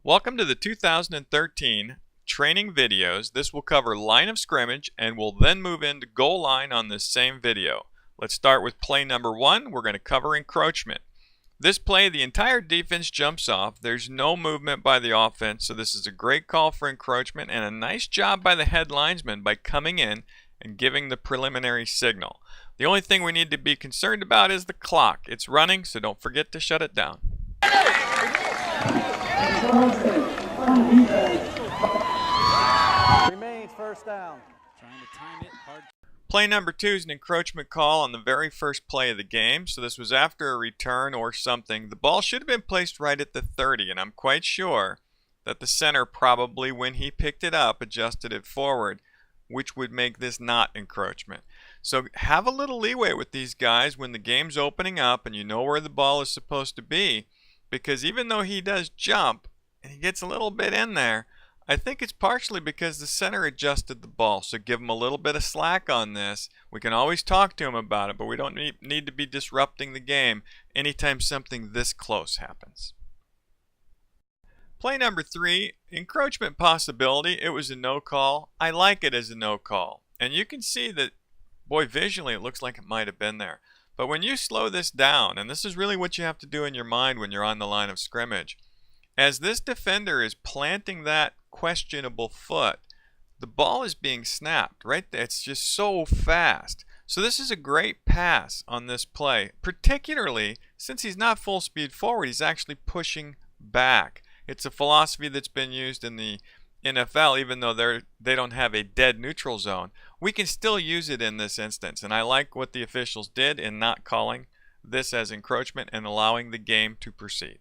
Welcome to the 2013 training videos. This will cover line of scrimmage and we'll then move into goal line on this same video. Let's start with play number 1. We're going to cover encroachment. This play, the entire defense jumps off. There's no movement by the offense, so this is a great call for encroachment and a nice job by the head linesman by coming in and giving the preliminary signal. The only thing we need to be concerned about is the clock. It's running, so don't forget to shut it down. Remains first down. Trying to time it hard. Play number 2 is an encroachment call on the very first play of the game. So this was after a return or something. The ball should have been placed right at the 30, and I'm quite sure that the center probably, when he picked it up, adjusted it forward, which would make this not encroachment. So have a little leeway with these guys when the game's opening up and you know where the ball is supposed to be, because even though he does jump and he gets a little bit in there, I think it's partially because the center adjusted the ball. So give him a little bit of slack on this. We can always talk to him about it, but we don't need to be disrupting the game anytime something this close happens. Play number 3, encroachment possibility. It was a no call. I like it as a no call. And you can see that, boy, visually it looks like it might have been there. But when you slow this down, and this is really what you have to do in your mind when you're on the line of scrimmage, as this defender is planting that questionable foot, the ball is being snapped right there. It's just so fast. So this is a great pass on this play, particularly since he's not full speed forward, he's actually pushing back. It's a philosophy that's been used in the NFL, even though they don't have a dead neutral zone. We can still use it in this instance, and I like what the officials did in not calling this as encroachment and allowing the game to proceed.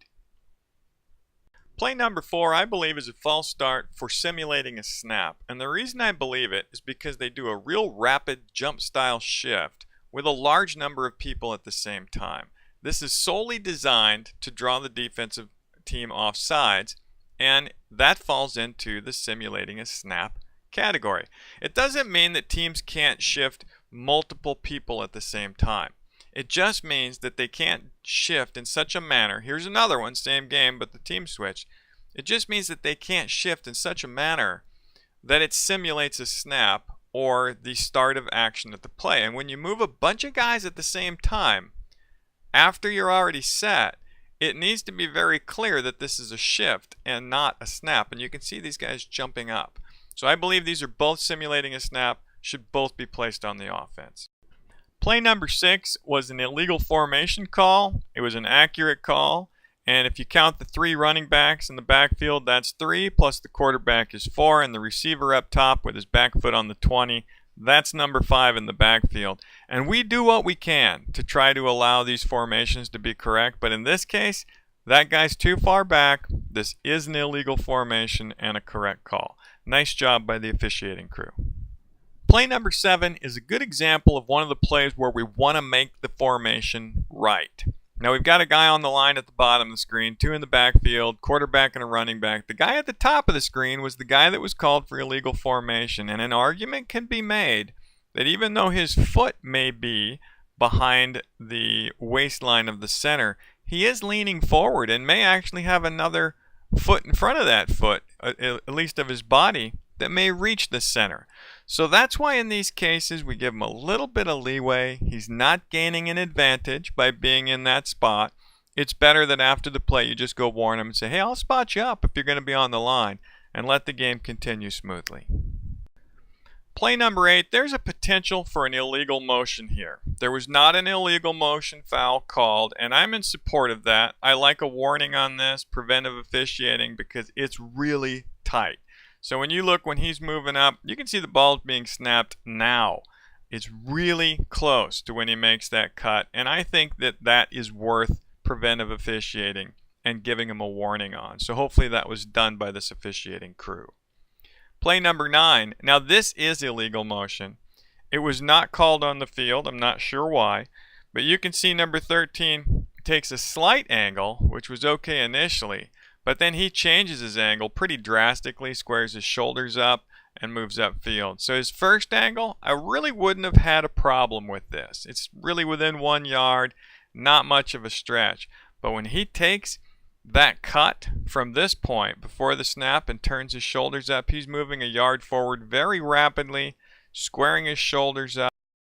Play number 4, I believe, is a false start for simulating a snap. And the reason I believe it is because they do a real rapid jump style shift with a large number of people at the same time. This is solely designed to draw the defensive team off sides, and that falls into the simulating a snap category. It doesn't mean that teams can't shift multiple people at the same time. It just means that they can't shift in such a manner. Here's another one, same game, but the team switched. It just means that they can't shift in such a manner that it simulates a snap or the start of action at the play. And when you move a bunch of guys at the same time, after you're already set, it needs to be very clear that this is a shift and not a snap. And you can see these guys jumping up. So I believe these are both simulating a snap, should both be placed on the offense. Play number 6 was an illegal formation call. It was an accurate call. And if you count the 3 running backs in the backfield, that's 3, plus the quarterback is 4, and the receiver up top with his back foot on the 20, that's number 5 in the backfield. And we do what we can to try to allow these formations to be correct. But in this case, that guy's too far back. This is an illegal formation and a correct call. Nice job by the officiating crew. Play number 7 is a good example of one of the plays where we want to make the formation right. Now we've got a guy on the line at the bottom of the screen, 2 in the backfield, quarterback and a running back. The guy at the top of the screen was the guy that was called for illegal formation, and an argument can be made that even though his foot may be behind the waistline of the center, he is leaning forward and may actually have another foot in front of that foot, at least of his body, that may reach the center. So that's why in these cases we give him a little bit of leeway. He's not gaining an advantage by being in that spot. It's better that after the play you just go warn him and say, hey, I'll spot you up if you're going to be on the line, and let the game continue smoothly. Play number 8, there's a potential for an illegal motion here. There was not an illegal motion foul called, and I'm in support of that. I like a warning on this, preventive officiating, because it's really tight. So when you look when he's moving up, you can see the ball's being snapped now. It's really close to when he makes that cut, and I think that that is worth preventive officiating and giving him a warning on. So hopefully that was done by this officiating crew. Play number 9. Now this is illegal motion. It was not called on the field. I'm not sure why. But you can see number 13 takes a slight angle, which was okay initially. But then he changes his angle pretty drastically, squares his shoulders up, and moves upfield. So his first angle, I really wouldn't have had a problem with this. It's really within 1 yard, not much of a stretch. But when he takes that cut from this point before the snap and turns his shoulders up, he's moving a yard forward very rapidly, squaring his shoulders up.